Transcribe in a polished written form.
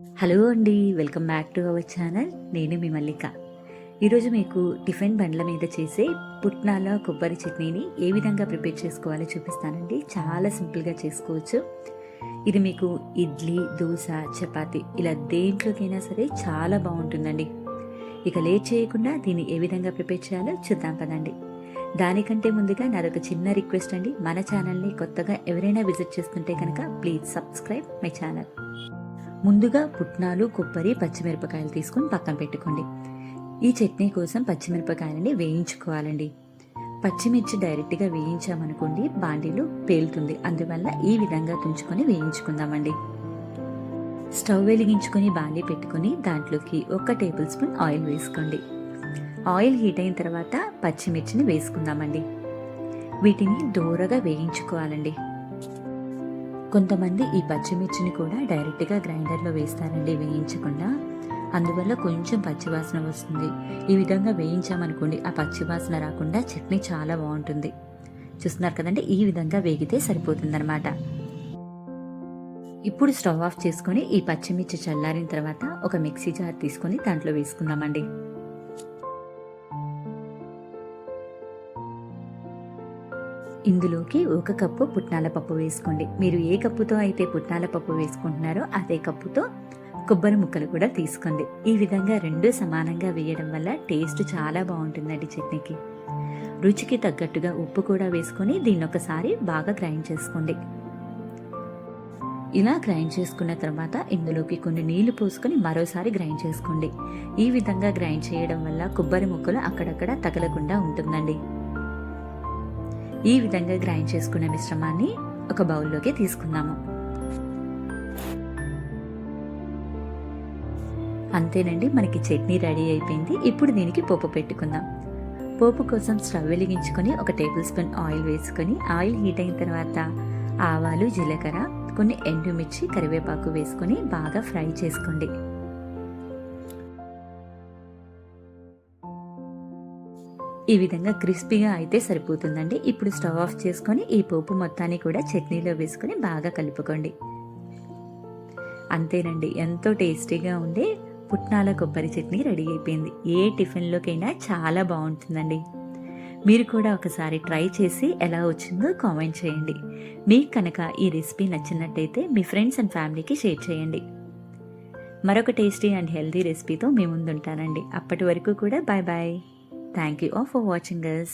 Hello అండి, welcome back to our channel. నేను మీ మల్లిక. ఈరోజు మీకు టిఫిన్ బండ్ల మీద చేసే పుట్నాల కొబ్బరి చట్నీని ఏ విధంగా ప్రిపేర్ చేసుకోవాలో చూపిస్తానండి. చాలా సింపుల్గా చేసుకోవచ్చు. ఇది మీకు ఇడ్లీ, దోశ, చపాతి ఇలా దేంట్లోకైనా సరే చాలా బాగుంటుందండి. ఇక లేట్ చేయకుండా దీన్ని ఏ విధంగా ప్రిపేర్ చేయాలో చూద్దాం పదండి. దానికంటే ముందుగా నాదొక చిన్న రిక్వెస్ట్ అండి. మన ఛానల్ని కొత్తగా ఎవరైనా విజిట్ చేస్తుంటే కనుక ప్లీజ్ సబ్స్క్రైబ్ మై ఛానల్. ముందుగా పుట్నాలు, కొబ్బరి, పచ్చిమిరపకాయలు తీసుకొని పక్కన పెట్టుకోండి. ఈ చట్నీ కోసం పచ్చిమిరపకాయలని వేయించుకోవాలండి. పచ్చిమిర్చి డైరెక్ట్గా వేయించామనుకోండి బాండీలో పేలుతుంది. అందువల్ల ఈ విధంగా తుంచుకొని వేయించుకుందామండి. స్టవ్ వెలిగించుకొని బాండీ పెట్టుకొని దాంట్లోకి 1 టేబుల్ స్పూన్ ఆయిల్ వేసుకోండి. ఆయిల్ హీట్ అయిన తర్వాత పచ్చిమిర్చిని వేసుకుందామండి. వీటిని దూరగా వేయించుకోవాలండి. కొంతమంది ఈ పచ్చిమిర్చిని కూడా డైరెక్ట్గా గ్రైండర్లో వేస్తారండి వేయించకుండా. అందువల్ల కొంచెం పచ్చివాసన వస్తుంది. ఈ విధంగా వేయించామనుకోండి ఆ పచ్చివాసన రాకుండా చట్నీ చాలా బాగుంటుంది. చూస్తున్నారు కదండి, ఈ విధంగా వేగితే సరిపోతుందన్నమాట. ఇప్పుడు స్టవ్ ఆఫ్ చేసుకొని ఈ పచ్చిమిర్చి చల్లారిన తర్వాత ఒక మిక్సీ జార్ తీసుకొని దాంట్లో వేసుకుందామండి. ఇందులోకి 1 కప్పు పుట్నాల పప్పు వేసుకోండి. మీరు ఏ కప్పుతో అయితే పుట్నాల పప్పు వేసుకుంటున్నారో అదే కప్పుతో కొబ్బరి ముక్కలు కూడా తీసుకోండి. ఈ విధంగా 2 సమానంగా వేయడం వల్ల టేస్ట్ చాలా బాగుంటుందండి చట్నీకి. రుచికి తగ్గట్టుగా ఉప్పు కూడా వేసుకొని దీన్ని ఒకసారి బాగా గ్రైండ్ చేసుకోండి. ఇలా గ్రైండ్ చేసుకున్న తర్వాత ఇందులోకి కొన్ని నీళ్లు పోసుకొని మరోసారి గ్రైండ్ చేసుకోండి. ఈ విధంగా గ్రైండ్ చేయడం వల్ల కొబ్బరి ముక్కలు అక్కడక్కడ తగలకుండా ఉంటుందండి. ఈ విధంగా గ్రైండ్ చేసుకున్న మిశ్రమాన్ని ఒక బౌల్లోకి తీసుకుందాము. అంతేనండి, మనకి చట్నీ రెడీ అయిపోయింది. ఇప్పుడు దీనికి పోపు పెట్టుకుందాం. పోపు కోసం స్టవ్ వెలిగించుకొని 1 టేబుల్ స్పూన్ ఆయిల్ వేసుకొని ఆయిల్ హీట్ అయిన తర్వాత ఆవాలు, జీలకర్ర, కొన్ని ఎండుమిర్చి, కరివేపాకు వేసుకొని బాగా ఫ్రై చేసుకోండి. ఈ విధంగా క్రిస్పీగా అయితే సరిపోతుందండి. ఇప్పుడు స్టవ్ ఆఫ్ చేసుకొని ఈ పోపు మొత్తాన్ని కూడా చట్నీలో వేసుకొని బాగా కలుపుకోండి. అంతేనండి, ఎంతో టేస్టీగా ఉండే పుట్నాల కొబ్బరి చట్నీ రెడీ అయిపోయింది. ఏ టిఫిన్లోకైనా చాలా బాగుంటుందండి. మీరు కూడా ఒకసారి ట్రై చేసి ఎలా వచ్చిందో కామెంట్ చేయండి. మీకు కనుక ఈ రెసిపీ నచ్చినట్టయితే మీ ఫ్రెండ్స్ అండ్ ఫ్యామిలీకి షేర్ చేయండి. మరొక టేస్టీ అండ్ హెల్దీ రెసిపీతో మీ ముందుంటానండి. అప్పటి వరకు కూడా bye bye. Thank you all for watching us.